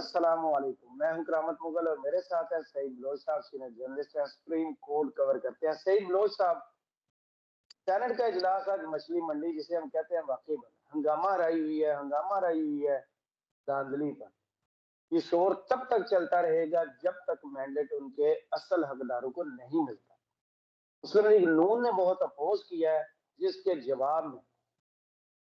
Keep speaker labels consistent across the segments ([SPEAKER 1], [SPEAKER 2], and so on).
[SPEAKER 1] अस्सलाम वालेकुम। मैं हूं करामत मुगल और मेरे साथ है सईद बलोच साहब, सीनियर जर्नलिस्ट हैं, सुप्रीम कोर्ट कवर करते हैं। सईद बलोच साहब, सेनेट का इजलास आज मछली मंडी जिसे हम कहते हैं वाकई बना, हंगामा रही हुई है धांधली पर। ये शोर तब तक चलता रहेगा जब तक मैंडेट उनके असल हकदारों को नहीं मिलता। मुस्लिम लीग नून ने बहुत अपोज किया है, जिसके जवाब में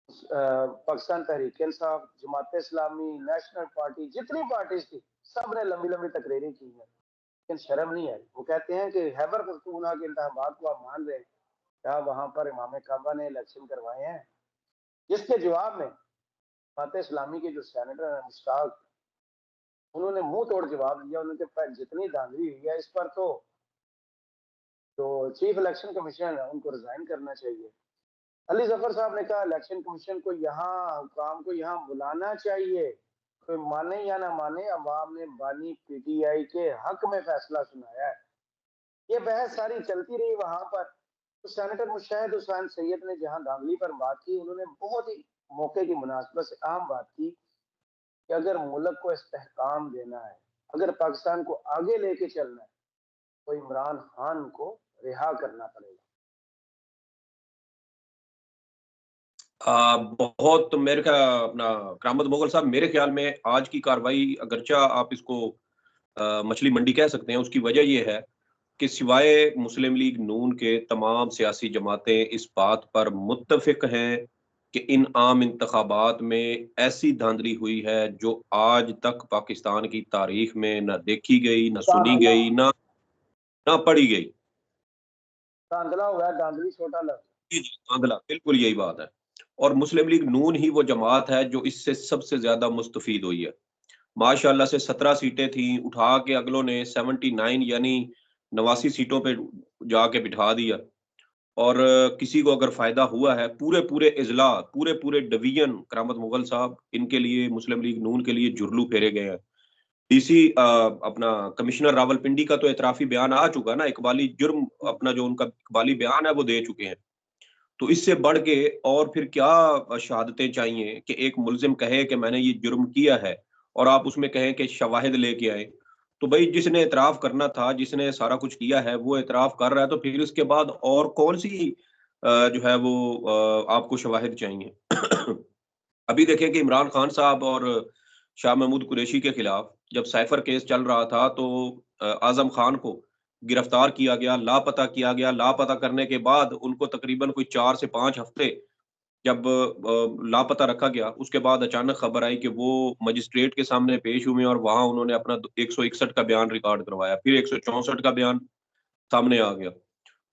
[SPEAKER 1] पाकिस्तान तहरीक इंसाफ, जमात इस्लामी, नेशनल पार्टी, जितनी पार्टीज थी, सब ने लंबी लंबी तकरीरें की हैं, लेकिन शर्म नहीं आई। वो कहते हैं कि खैबर पख्तूनख्वा के इंतखाबात को आप मान रहे हैं, क्या वहां पर इमाम काबा ने इलेक्शन करवाए हैं? जिसके जवाब में जमात इस्लामी के जो सेनेटर हैं मुश्ताक, उन्होंने मुंह तोड़ जवाब दिया। उनके जितनी धांधली हुई है इस पर तो चीफ इलेक्शन कमीशन है उनको रिजाइन करना चाहिए। अली जफर साहब ने कहा इलेक्शन कमीशन को यहाँ काम को यहाँ बुलाना चाहिए, कोई माने या ना माने, अवाम ने बानी पीटीआई के हक में फैसला सुनाया है। ये बहस सारी चलती रही वहां पर। तो सेनेटर मुशाहिद हुसैन सैयद ने जहां धांधली पर बात की, उन्होंने बहुत ही मौके की मुनासबत से अहम बात की कि अगर मुल्क को इस्तेहकाम देना है, अगर पाकिस्तान को आगे लेके चलना है, तो इमरान खान को रिहा करना पड़ेगा।
[SPEAKER 2] बहुत मेरे का अपना करामत मुगल साहब, मेरे ख्याल में आज की कार्रवाई, अगरचा आप इसको मछली मंडी कह सकते हैं, उसकी वजह यह है कि सिवाय मुस्लिम लीग नून के तमाम सियासी जमातें इस बात पर मुत्तफिक हैं कि इन आम इंतखाबात में ऐसी धांधली हुई है जो आज तक पाकिस्तान की तारीख में न देखी गई, न सुनी गई, न पढ़ी गई।
[SPEAKER 1] धांधला हुआ, धांधली छोटा लफ्ज।
[SPEAKER 2] धांधला, बिल्कुल यही बात है। और मुस्लिम लीग नून ही वो जमात है जो इससे सबसे ज्यादा मुस्तफीद हुई है। माशाल्लाह से 17 सीटें थी, उठा के अगलों ने 79 यानी 89 सीटों पे जाके बिठा दिया। और किसी को अगर फायदा हुआ है, पूरे पूरे इजला, पूरे पूरे डिवीजन करामत मुगल साहब, इनके लिए, मुस्लिम लीग नून के लिए जुर्लू फेरे गए हैं। डीसी अपना कमिश्नर रावलपिंडी का तो एतराफी बयान आ चुका ना, इकबाली जुर्म, अपना जो उनका इकबाली बयान है वो दे चुके हैं। तो इससे बढ़ के और फिर क्या शहादतें चाहिए कि एक मुल्जिम कहे कि मैंने ये जुर्म किया है, और आप उसमें कहें कि शवाहिद लेके आए। तो भाई, जिसने एतराफ करना था, जिसने सारा कुछ किया है, वो एतराफ कर रहा है, तो फिर इसके बाद और कौन सी जो है वो आपको शवाहिद चाहिए? अभी देखें कि इमरान खान साहब और शाह महमूद कुरैशी के खिलाफ जब साइफर केस चल रहा था, तो आजम खान को गिरफ्तार किया गया, लापता किया गया। लापता करने के बाद उनको तकरीबन कोई 4 से 5 हफ्ते जब लापता रखा गया, उसके बाद अचानक खबर आई कि वो मजिस्ट्रेट के सामने पेश हुए और वहां उन्होंने अपना 161 का बयान रिकॉर्ड करवाया, फिर 164 का बयान सामने आ गया।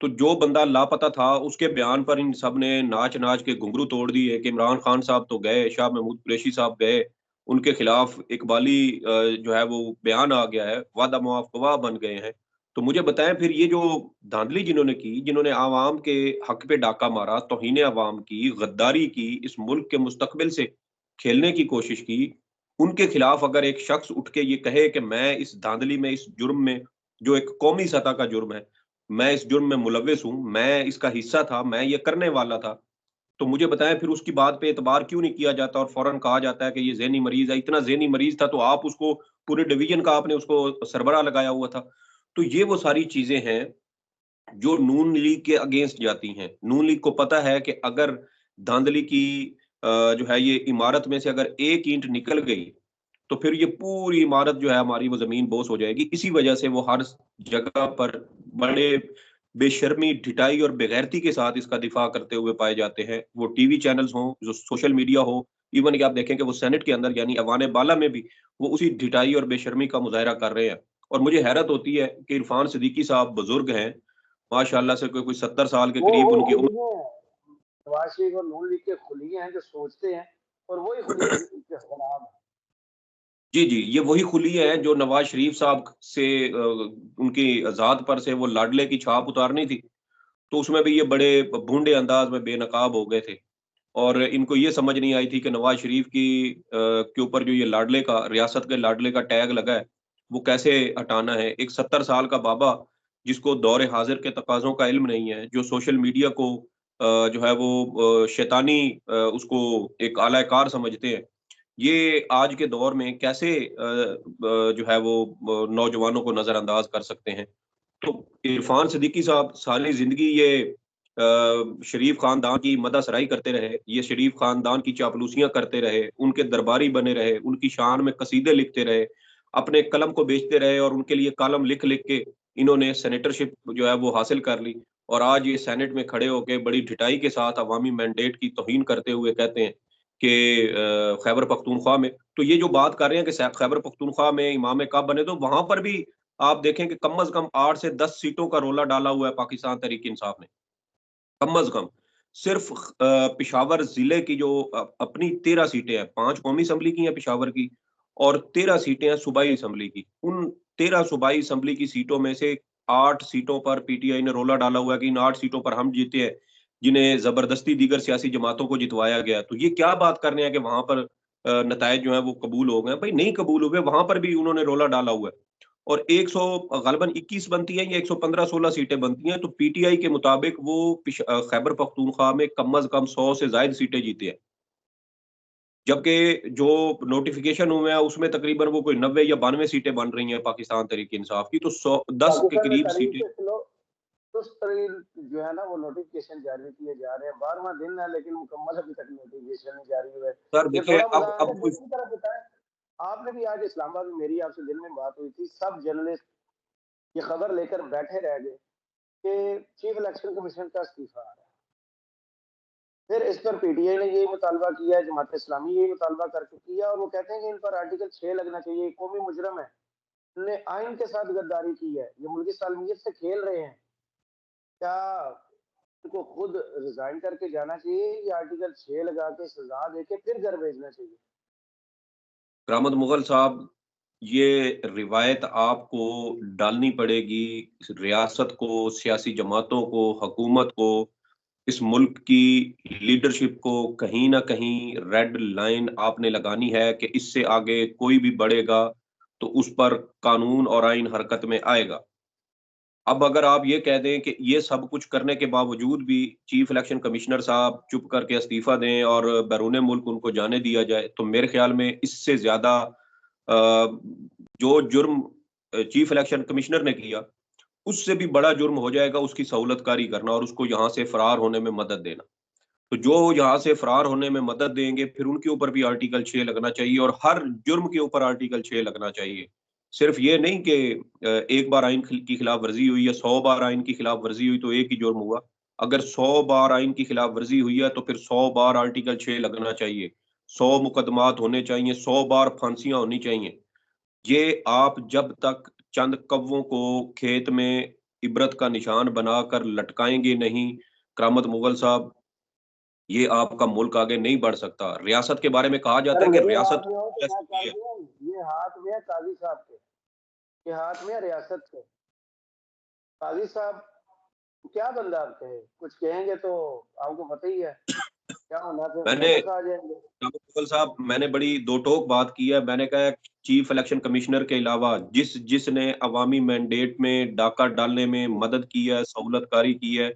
[SPEAKER 2] तो जो बंदा लापता था, उसके बयान पर इन सब ने नाच नाच के घुंघरू तोड़ दिए कि इमरान खान साहब तो गए, शाह महमूद कुरैशी साहब गए, उनके खिलाफ इकबाली जो है वो बयान आ गया है, वादा मुआफ गवाह बन गए हैं। तो मुझे बताएं, फिर ये जो धांधली जिन्होंने की, जिन्होंने आवाम के हक पे डाका मारा, तौहीन आवाम की, गद्दारी की, इस मुल्क के मुस्तकबिल से खेलने की कोशिश की, उनके खिलाफ अगर एक शख्स उठ के ये कहे कि मैं इस धांधली में, इस जुर्म में, जो एक कौमी सतह का जुर्म है, मैं इस जुर्म में मुलव्विस हूँ, मैं इसका हिस्सा था, मैं ये करने वाला था, तो मुझे बताएं फिर उसकी बात पे एतबार क्यों नहीं किया जाता और फौरन कहा जाता है कि ये ज़हनी मरीज़ है। इतना ज़हनी मरीज़ था तो आप उसको, पूरे डिवीज़न का आपने उसको सरबराह लगाया हुआ था। तो ये वो सारी चीज़ें हैं जो नून लीग के अगेंस्ट जाती हैं। नून लीग को पता है कि अगर धांधली की जो है ये इमारत में से अगर एक ईंट निकल गई, तो फिर ये पूरी इमारत जो है हमारी, वो ज़मीन बोस हो जाएगी। इसी वजह से वो हर जगह पर बड़े बेशर्मी, ढिठाई और बेगैरती के साथ इसका दिफा करते हुए पाए जाते हैं। वो टीवी चैनल्स हों, जो सोशल मीडिया हो, इवन कि आप देखें कि वो सेनेट के अंदर यानी ऐवान बाला में भी वो उसी ढिठाई और बेशर्मी का मुज़ाहिरा कर रहे हैं। और मुझे हैरत होती है कि इरफान सिद्दीकी साहब बुजुर्ग हैं, माशाअल्लाह से, कोई 70 साल के
[SPEAKER 1] वो
[SPEAKER 2] करीब
[SPEAKER 1] वही
[SPEAKER 2] उनकी उम्र।
[SPEAKER 1] खुलिये हैं, नवाज शरीफ और नून लीग के खुलिये हैं जो सोचते हैं, और वही खुलिये के खिलाफ हैं।
[SPEAKER 2] जी, जी, ये वही खुलिये हैं जो नवाज शरीफ साहब से उनकी ज़ात पर से वो लाडले की छाप उतारनी थी, तो उसमें भी ये बड़े भूंडे अंदाज में बेनकाब हो गए थे। और इनको ये समझ नहीं आई थी कि नवाज शरीफ की के ऊपर जो ये लाडले का, रियासत के लाडले का टैग लगा है, वो कैसे हटाना है। एक 70 साल का बाबा, जिसको दौर हाजिर के तकाज़ों का इल्म नहीं है, जो सोशल मीडिया को जो है वो शैतानी उसको एक आला कार समझते हैं, ये आज के दौर में कैसे जो है वो नौजवानों को नजरअंदाज कर सकते हैं। तो इरफान सिद्दीकी साहब सारी जिंदगी ये शरीफ खानदान की मदासराई करते रहे, ये शरीफ खानदान की चापलूसियां करते रहे, उनके दरबारी बने रहे, उनकी शान में कसीदे लिखते रहे, अपने कलम को बेचते रहे और उनके लिए कॉलम लिख लिख के इन्होंने सेनेटरशिप जो है वो हासिल कर ली। और आज ये सेनेट में खड़े होकर बड़ी ढिठाई के साथ अवामी मैंडेट की तौहीन करते हुए कहते हैं कि खैबर पख्तूनख्वा में, तो ये जो बात कर रहे हैं कि खैबर पख्तूनख्वा में इमाम कब बने, तो वहां पर भी आप देखें कि कम से कम 8 से 10 सीटों का रोला डाला हुआ है पाकिस्तान तहरीक इंसाफ ने, कम से कम। सिर्फ पेशावर जिले की जो अपनी 13 सीटें हैं, 5 कौमी असेंबली की हैं पेशावर की और 13 सीटें हैं सूबाई असेंबली की। उन 13 सूबाई असेंबली की सीटों में से 8 सीटों पर पीटीआई ने रोला डाला हुआ है कि इन 8 सीटों पर हम जीते हैं, जिन्हें जबरदस्ती दीगर सियासी जमातों को जितवाया गया। तो ये क्या बात कर रहे हैं कि वहां पर नतायज जो है वो कबूल हो गए? भाई नहीं कबूल हुए, वहां पर भी उन्होंने रोला डाला हुआ है। और 100 गालिबन 21 बनती है या 115-16 सीटें बनती हैं, तो पीटीआई के मुताबिक वो खैबर पख्तूनख्वा में कम से कम 100 से ज्यादा सीटें जीते हैं। जबकि जो नोटिफिकेशन हुए हैं उसमें तकरीबन वो कोई 90 या 92 सीटें बन रही हैं पाकिस्तान तहरीक इंसाफ की, तो 10 के
[SPEAKER 1] पाकिस्तान में
[SPEAKER 2] करीब
[SPEAKER 1] तारीख
[SPEAKER 2] सीटें।
[SPEAKER 1] के खिलाफ कुछ तरीन जो है ना वो नोटिफिकेशन जारी किए जा रहे हैं, 12वां दिन है लेकिन मुकम्मल अभी तक नोटिफिकेशन नहीं जारी हुए।
[SPEAKER 2] सर
[SPEAKER 1] ये
[SPEAKER 2] देखिए
[SPEAKER 1] थोड़ा
[SPEAKER 2] अब
[SPEAKER 1] मजाक है।
[SPEAKER 2] कोई
[SPEAKER 1] दूसरी तरफ बताएं, आपने भी आज इस्लामाबाद में मेरी आपसे दिन में बात हुई थी, सब जर्नलिस्ट ये खबर लेकर बैठे रह गए कि चीफ इलेक्शन कमीशन का इस्तीफा आ रहा है। फिर इस पर पीटीआई ने यही मुतालबा किया है, जमात इस्लामी यही मुतालबा कर चुकी है और वो कहते हैं कि इन पर आर्टिकल 6 लगना चाहिए, कौमी मुजरम है, इन्होंने आइन के साथ गद्दारी की है, ये मुल्की सालमियत से खेल रहे हैं। क्या इनको खुद रिजाइन करके जाना चाहिए या आर्टिकल 6 लगा के सजा देके फिर घर भेजना चाहिए?
[SPEAKER 2] करामत मुगल साहब, ये रिवायत आपको डालनी पड़ेगी रियासत को, सियासी जमातों को, हुकूमत को, इस मुल्क की लीडरशिप को कहीं न कहीं रेड लाइन आपने लगानी है कि इससे आगे कोई भी बढ़ेगा तो उस पर कानून और आइन हरकत में आएगा। अब अगर आप ये कह दें कि ये सब कुछ करने के बावजूद भी चीफ इलेक्शन कमिश्नर साहब चुप करके इस्तीफा दें और बैरून मुल्क उनको जाने दिया जाए, तो मेरे ख्याल में इससे ज़्यादा जो जुर्म चीफ इलेक्शन कमिश्नर ने किया, उससे भी बड़ा जुर्म हो जाएगा उसकी सहूलतकारी करना और उसको यहाँ से फरार होने में मदद देना। तो जो यहाँ से फरार होने में मदद देंगे, फिर उनके ऊपर भी आर्टिकल 6 लगना चाहिए और हर जुर्म के ऊपर आर्टिकल 6 लगना चाहिए। सिर्फ ये नहीं कि एक बार आइन की खिलाफ वर्जी हुई या 100 बार आइन की खिलाफ वर्जी हुई तो एक ही जुर्म हुआ। अगर 100 बार आइन की खिलाफ वर्जी हुई है तो फिर 100 बार आर्टिकल 6 लगना चाहिए। 100 मुकदमात होने चाहिए, 100 बार फांसियाँ होनी चाहिए। ये आप जब तक चंद कौवों को खेत में इबरत का निशान बनाकर लटकाएँगे नहीं, करामत मुगल साहब, ये आपका मुल्क आगे नहीं बढ़ सकता। रियासत के बारे में कहा
[SPEAKER 1] सर
[SPEAKER 2] जाता है कि
[SPEAKER 1] मेरे
[SPEAKER 2] रियासत
[SPEAKER 1] हाथ में हो तो मैं
[SPEAKER 2] ऐसी
[SPEAKER 1] कर
[SPEAKER 2] है।
[SPEAKER 1] दूं, ये हाथ में है काजी साहब के हाथ में है रियासत के। काजी साहब क्या बंदा आप कहे, कुछ कहेंगे तो आपको पता ही है क्या होना, फिर
[SPEAKER 2] मैंने
[SPEAKER 1] वापस आ जाएंगे।
[SPEAKER 2] मुगल साहब, मैंने बड़ी दो टोक बात की है। मैंने कहा चीफ इलेक्शन कमिश्नर के अलावा जिसने अवामी मैंडेट में डाका डालने में मदद की है, सहूलतकारी की है,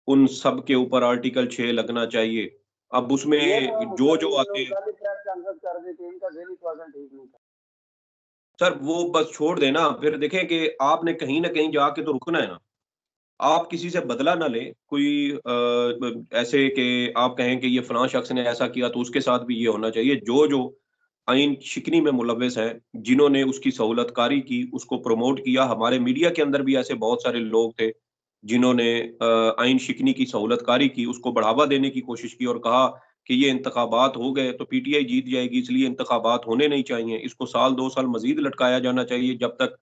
[SPEAKER 2] उन सब के ऊपर आर्टिकल 6 लगना चाहिए। अब उसमें
[SPEAKER 1] ये तो
[SPEAKER 2] जो
[SPEAKER 1] ये
[SPEAKER 2] आते
[SPEAKER 1] लोग
[SPEAKER 2] हैं,
[SPEAKER 1] कल ही प्रेस कॉन्फ्रेंस कर देते हैं, इनका ज़हनी तौर ठीक नहीं था।
[SPEAKER 2] सर वो बस छोड़ देना, फिर देखें कि आपने कहीं न कहीं जाके तो रुकना है ना। आप किसी से बदला ना लें, कोई ऐसे कि आप कहें कि ये फलाँ शख्स ने ऐसा किया तो उसके साथ भी ये होना चाहिए। जो आइन शिकनी में मुलव्वस हैं, जिन्होंने उसकी सहूलतकारी की, उसको प्रमोट किया, हमारे मीडिया के अंदर भी ऐसे बहुत सारे लोग थे, जिन्होंने आइन शिकनी की सहूलतकारी की, उसको बढ़ावा देने की कोशिश की और कहा कि ये इंतखाबात हो गए तो पीटीआई जीत जाएगी, इसलिए इंतखाबात होने नहीं चाहिए। इसको साल 2 साल मज़ीद लटकाया जाना चाहिए जब तक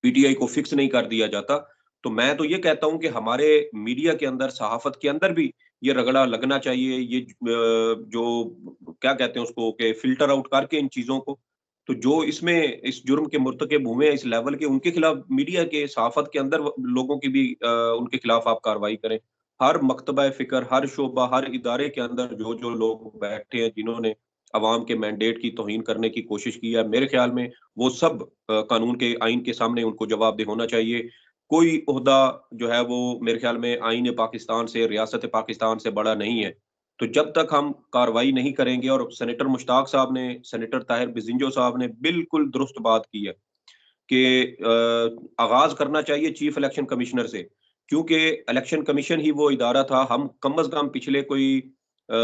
[SPEAKER 2] पीटीआई को फिक्स नहीं कर दिया जाता। तो मैं तो ये कहता हूँ कि हमारे मीडिया के अंदर, सहाफ़त के अंदर भी ये रगड़ा लगना चाहिए। ये जो क्या कहते हैं उसको कि फ़िल्टर आउट करके इन चीज़ों को, तो जो इसमें इस जुर्म के मुर्तकिब हुए हैं इस लेवल के, उनके खिलाफ मीडिया के, सहाफ़त के अंदर लोगों की भी उनके खिलाफ आप कार्रवाई करें। हर मकतबा फ़िक्र, हर शोबा, हर इदारे के अंदर जो लोग बैठे हैं, जिन्होंने अवाम के मैंडेट की तौहीन करने की कोशिश की है, मेरे ख़्याल में वो सब कानून के, आइन के सामने उनको जवाबदेह होना चाहिए। कोई ओहदा जो है वो मेरे ख़्याल में आईन पाकिस्तान से, रियासत पाकिस्तान से बड़ा नहीं है। तो जब तक हम कार्रवाई नहीं करेंगे, और सेनेटर मुश्ताक साहब ने, सेनेटर ताहिर बिजिंजो साहब ने बिल्कुल दुरुस्त बात की है कि आगाज करना चाहिए चीफ इलेक्शन कमिश्नर से, क्योंकि इलेक्शन कमीशन ही वो इदारा था। हम कम अज कम पिछले कोई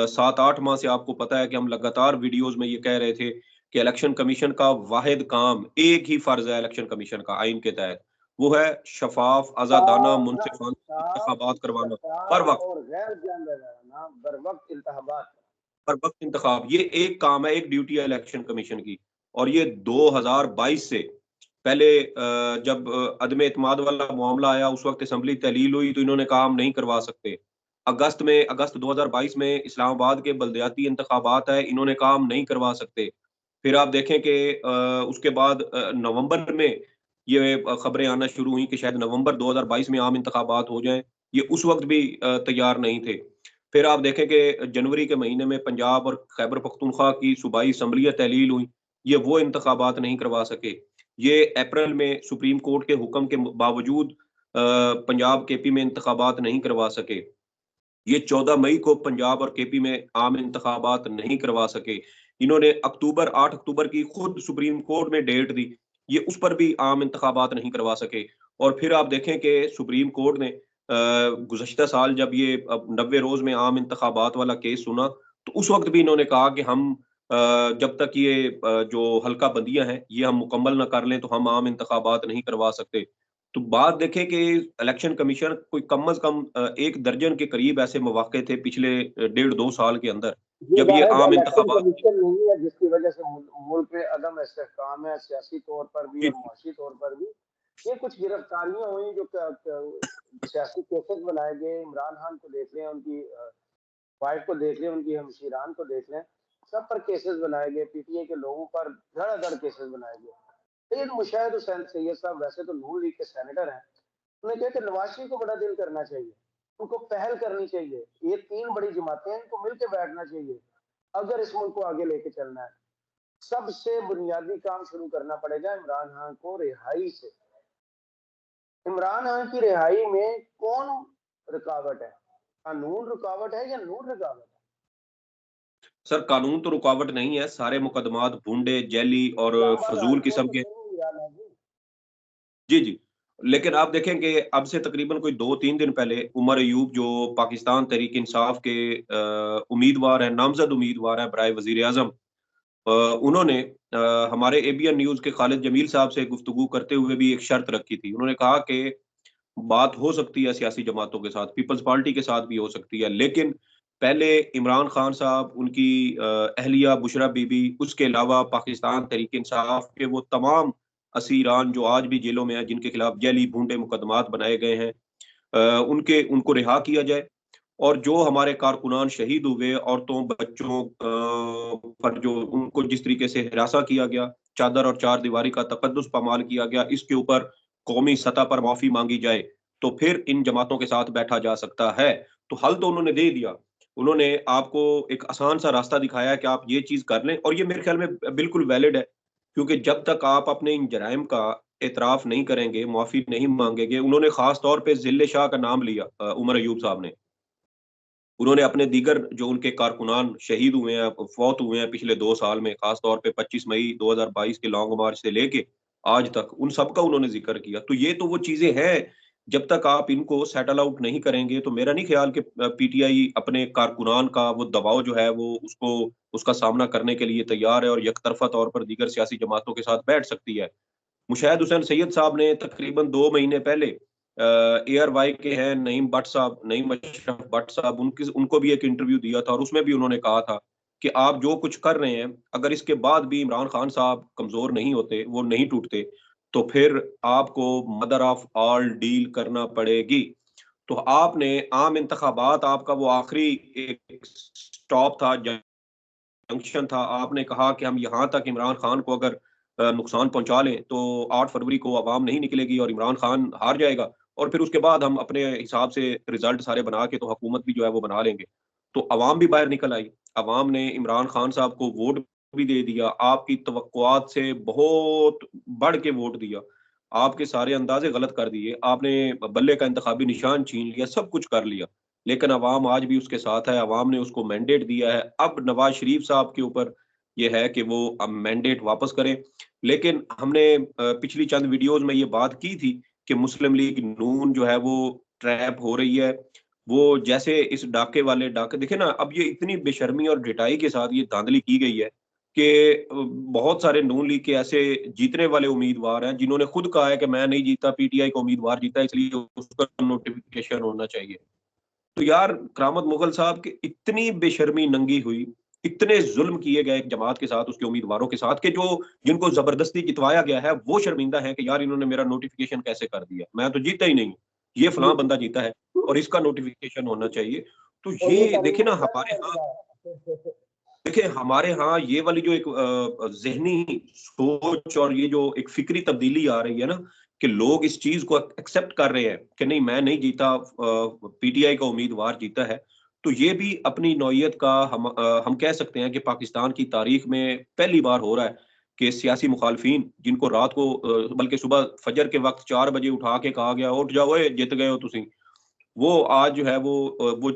[SPEAKER 2] 7-8 माह से आपको पता है कि हम लगातार वीडियोस में ये कह रहे थे कि इलेक्शन कमीशन का वाहिद काम, एक ही फर्ज है इलेक्शन कमीशन का आइन के तहत, वो है शफाफ, आजादाना, मुनसिफाना
[SPEAKER 1] साफ,
[SPEAKER 2] इंतखाबात करवाना हर
[SPEAKER 1] शफाफ
[SPEAKER 2] वक्त,
[SPEAKER 1] और गैर जानबदाराना बर वक्त इंतखाबात।
[SPEAKER 2] हर वक्त इंतखाब। ये एक काम है, एक ड्यूटी है इलेक्शन कमीशन की। और ये 2022 से पहले जब अदम एतमाद वाला मामला आया, उस वक्त असम्बली तहलील हुई तो इन्होंने कहा हम नहीं करवा सकते। अगस्त 2022 में इस्लामाबाद के बल्दियाती इंतखाबात है, इन्होंने कहा हम नहीं करवा सकते। फिर आप देखें कि उसके बाद नवंबर में ये खबरें आना शुरू हुई कि शायद नवंबर 2022 में आम इंतखाबात हो जाएं। ये उस वक्त भी तैयार नहीं थे। फिर आप देखें कि जनवरी के महीने में पंजाब और खैबर पख्तूनख्वा की सूबाई असम्बलियाँ तहलील हुई, ये वो इंतखाबात नहीं करवा सके। ये अप्रैल में सुप्रीम कोर्ट के हुक्म के बावजूद पंजाब केपी में इंतखाबात नहीं करवा सके। ये 14 मई को पंजाब और केपी में आम इंतखाबात नहीं करवा सके। इन्होंने 8 अक्टूबर की खुद सुप्रीम कोर्ट में डेट दी, ये उस पर भी आम इंतखाबात नहीं करवा सके। और फिर आप देखें कि सुप्रीम कोर्ट ने गुज़श्ता साल जब ये 90 रोज में आम इंतखाबात वाला केस सुना, तो उस वक्त भी इन्होंने कहा कि हम जब तक ये जो हल्का बंदियां हैं ये हम मुकम्मल ना कर लें तो हम आम इंतखाबात नहीं करवा सकते। तो बात देखें कि इलेक्शन कमीशन कोई कम अज कम 1 दर्जन के करीब ऐसे मौके थे पिछले 1.5-2 साल के अंदर,
[SPEAKER 1] ये
[SPEAKER 2] जब ये
[SPEAKER 1] वाहिद
[SPEAKER 2] आम
[SPEAKER 1] इलेक्शन
[SPEAKER 2] इंतखाबात।
[SPEAKER 1] कमीशन नहीं है जिसकी वजह से मुल्क में अदम इस्तेहकाम है, सियासी तौर पर भी
[SPEAKER 2] जी,
[SPEAKER 1] और मुआशी तौर पर भी। ये कुछ गिरफ्तारियां हुई जो सियासी केसेस बनाए गए। इमरान खान को देख लें, उनकी वाइफ को देख लें, उनकी हमशीरान को देख लें, सब पर केसेस बनाए गए। पीटीए के लोगों पर धड़ाधड़ केसेस बनाए गए। लेकिन मुशाहिद हुसैन सैयद साहब वैसे तो नून लीग के सेनेटर हैं, उन्हें कहा कि नवाज शरीफ को बड़ा दिल करना चाहिए, उनको पहल करनी चाहिए। ये 3 बड़ी जमातें हैं, इनको मिलकर बैठना चाहिए अगर इस मुल्क को आगे लेके चलना है। सबसे बुनियादी काम शुरू करना पड़ेगा इमरान खान को रिहाई से। इमरान खान की रिहाई में कौन रुकावट है? कानून रुकावट है या नून रुकावट है?
[SPEAKER 2] सर कानून तो रुकावट नहीं है, सारे मुकदमात भूडे, जैली और
[SPEAKER 1] इस्लामाबाद
[SPEAKER 2] फजूल
[SPEAKER 1] हाई कोर्ट
[SPEAKER 2] किस्म
[SPEAKER 1] तो
[SPEAKER 2] के।
[SPEAKER 1] सुन लिया ना जी।
[SPEAKER 2] जी, जी। लेकिन आप देखें कि अब से तकरीबन कोई 2-3 दिन पहले उमर अयूब जो पाकिस्तान तहरीक इंसाफ के उम्मीदवार हैं, नामज़द उम्मीदवार हैं बराए वज़ीर-ए-आज़म, उन्होंने हमारे एबीएन न्यूज़ के खालिद जमील साहब से गुफ्तगू करते हुए भी एक शर्त रखी थी। उन्होंने कहा कि बात हो सकती है सियासी जमातों के साथ, पीपल्स पार्टी के साथ भी हो सकती है, लेकिन पहले इमरान खान साहब, उनकी अहलिया बुशरा बीबी, उसके अलावा पाकिस्तान तहरीक इंसाफ के वो तमाम असीरान जो आज भी जेलों में हैं, जिनके खिलाफ जैली भूडे मुकदमात बनाए गए हैं, उनको रिहा किया जाए। और जो हमारे कारकुनान शहीद हुए, औरतों, बच्चों पर जो उनको जिस तरीके से हिरासा किया गया, चादर और चार दीवारी का तकद्दुस पामाल किया गया, इसके ऊपर कौमी सतह पर माफ़ी माँगी जाए, तो फिर इन जमातों के साथ बैठा जा सकता है। तो हल तो उन्होंने दे दिया। उन्होंने आपको एक आसान-सा रास्ता दिखाया है कि आप ये चीज़ कर लें, और ये मेरे ख़्याल में बिल्कुल वैलिड है, क्योंकि जब तक आप अपने इन जराइम का एतराफ़ नहीं करेंगे, माफ़ी नहीं माँगेंगे। उन्होंने ख़ास तौर पे ज़िले शाह का नाम लिया, उमर अयूब साहब ने। उन्होंने अपने दीगर जो उनके कारकुनान शहीद हुए हैं, फ़ौत हुए हैं पिछले 2 साल में, ख़ास तौर पे 25 मई 2022 के लॉन्ग मार्च से लेके आज तक, उन सबका उन्होंने ज़िक्र किया। तो ये तो वो चीज़ें हैं, जब तक आप इनको सेटल आउट नहीं करेंगे, तो मेरा नहीं ख़्याल कि पीटीआई अपने कारकुनान का वो दबाव जो है, वो उसका सामना करने के लिए तैयार है और यकतरफ़ा तौर पर दीगर सियासी जमातों के साथ बैठ सकती है। मुशाहिद हुसैन सैयद साहब ने तकरीबन 2 महीने पहले एआरवाई के हैं नईम अशरफ भट्ट साहब, उनको भी एक इंटरव्यू दिया था, और उसमें भी उन्होंने कहा था कि आप जो कुछ कर रहे हैं, अगर इसके बाद भी इमरान खान साहब कमज़ोर नहीं होते, वो नहीं टूटते, तो फिर आपको मदर ऑफ ऑल डील करना पड़ेगी। तो आपने आम इंतखाबात, आपका वो आखिरी एक स्टॉप था, जंक्शन था। आपने कहा कि हम यहाँ तक इमरान खान को अगर नुकसान पहुँचा लें, तो 8 फरवरी को अवाम नहीं निकलेगी और इमरान खान हार जाएगा, और फिर उसके बाद हम अपने हिसाब से रिज़ल्ट सारे बना के तो हुकूमत भी जो है वो बना लेंगे। तो अवाम भी बाहर निकल आई। अवाम ने इमरान खान साहब को वोट भी दे दिया। आपकी तवक्कुआत से बहुत बढ़ के वोट दिया। आपके सारे अंदाज़े गलत कर दिए। आपने बल्ले का इंतखाबी निशान छीन लिया, सब कुछ कर लिया। लेकिन अवाम आज भी उसके साथ है, अवाम ने उसको मैंडेट दिया है। अब नवाज शरीफ साहब के ऊपर ये है कि वो अब मैंडेट वापस करें। लेकिन हमने पिछली चंद वीडियोस में ये बात की थी कि मुस्लिम लीग नून जो है वो ट्रैप हो रही है। वो जैसे इस डाके वाले डाके देखे ना, अब ये इतनी बेशर्मी और ढिठाई के साथ ये धांधली की गई है कि बहुत सारे नून लीग के ऐसे जीतने वाले उम्मीदवार हैं जिन्होंने खुद कहा है कि मैं नहीं जीता, पीटीआई का उम्मीदवार जीता, इसलिए उसका नोटिफिकेशन होना चाहिए। तो यार करामत मुगल साहब की इतनी बेशर्मी नंगी हुई, इतने जुल्म किए गए एक जमात के साथ, उसके उम्मीदवारों के साथ, कि जो जिनको जबरदस्ती जितवाया गया है वो शर्मिंदा है कि यार इन्होंने मेरा नोटिफिकेशन कैसे कर दिया, मैं तो जीता ही नहीं, ये फलां बंदा जीता है और इसका नोटिफिकेशन होना चाहिए। तो
[SPEAKER 1] और ये
[SPEAKER 2] ये देखिए
[SPEAKER 1] तारीख
[SPEAKER 2] ना,
[SPEAKER 1] का
[SPEAKER 2] हमारे यहाँ,
[SPEAKER 1] है।
[SPEAKER 2] देखिए हमारे यहाँ ये वाली जो एक ज़हनी सोच और ये जो एक फ़िक्री तब्दीली आ रही है ना, कि लोग इस चीज़ को एक्सेप्ट कर रहे हैं कि नहीं मैं नहीं जीता, पीटीआई का उम्मीदवार जीता है। तो ये भी अपनी नौइयत का हम कह सकते हैं कि पाकिस्तान की तारीख में पहली बार हो रहा है कि सियासी मुखालफिन जिनको रात को बल्कि सुबह फजर के वक़्त 4 बजे उठा के कहा गया, "उठ जाओ ओए, जित गए हो तुसीं।" वो आज जो है वो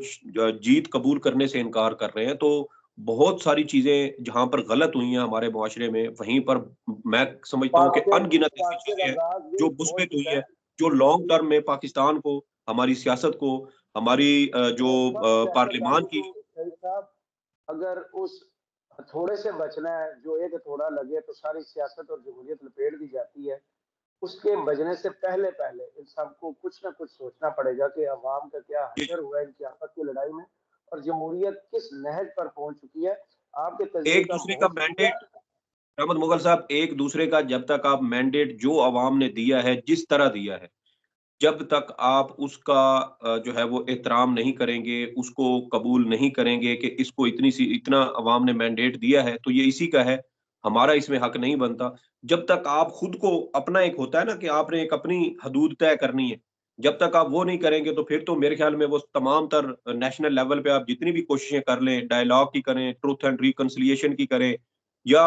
[SPEAKER 2] जीत कबूल करने से इनकार कर रहे हैं। तो बहुत सारी चीज़ें जहाँ पर गलत हुई हैं हमारे मुआशरे में, वहीं पर मैं समझता हूँ कि अनगिनत ऐसी
[SPEAKER 1] पाक
[SPEAKER 2] चीज़ें
[SPEAKER 1] का
[SPEAKER 2] हैं
[SPEAKER 1] आगाज भी
[SPEAKER 2] जो
[SPEAKER 1] हो
[SPEAKER 2] मुस्बित हुई
[SPEAKER 1] चुका
[SPEAKER 2] हैं,
[SPEAKER 1] है।
[SPEAKER 2] जो लॉन्ग टर्म में पाकिस्तान को, हमारी सियासत को, हमारी जो
[SPEAKER 1] एक वक्त
[SPEAKER 2] पार्लिमान
[SPEAKER 1] सियासतदानों
[SPEAKER 2] की।
[SPEAKER 1] को सही साहब, अगर उस हथौड़े से बचना है, जो एक हथौड़ा लगे तो सारी सियासत और जमहूरियत लपेट दी जाती है, उसके बजने से पहले पहले इन सबको कुछ ना कुछ सोचना पड़ेगा कि अवाम का क्या हशर हुआ है इनकी आपस की लड़ाई में, और जमहूरियत किस नहज पर पहुंच चुकी है। आपके तजज़िये
[SPEAKER 2] एक
[SPEAKER 1] का
[SPEAKER 2] दूसरे का
[SPEAKER 1] बहुत शुक्रिया।
[SPEAKER 2] मैंडेट, रहमत मुगल साहब, एक दूसरे का जब तक आप मैंडेट जो अवाम ने दिया है, जिस तरह दिया है, जब तक आप उसका जो है वो एहतराम नहीं करेंगे, उसको कबूल नहीं करेंगे कि इसको इतना अवाम ने मैंडेट दिया है, तो ये इसी का है, हमारा इसमें हक नहीं बनता। जब तक आप खुद को, अपना एक होता है ना कि आपने एक अपनी हदूद तय करनी है, जब तक आप वो नहीं करेंगे तो फिर तो मेरे ख्याल में वो तमाम तर नेशनल लेवल पे आप जितनी भी कोशिशें कर लें, डायलॉग की करें, ट्रुथ एंड रिकंसिलिएशन की करें, या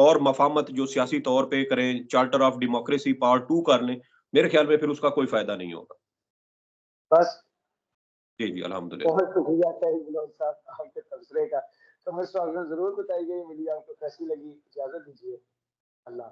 [SPEAKER 2] और मफाहमत जो सियासी तौर पे करें, चार्टर ऑफ डेमोक्रेसी पार्ट 2 कर लें, मेरे ख्याल में फिर उसका कोई फ़ायदा नहीं होगा।
[SPEAKER 1] बस
[SPEAKER 2] जी, जी, अल्हम्दुलिल्लाह।
[SPEAKER 1] बहुत शुक्रिया तहे दिलों से आपके तबसरे का। तो मैं स्वागत जरूर बताइए, मिली आपको कैसी लगी, इजाजत दीजिए। अल्लाह।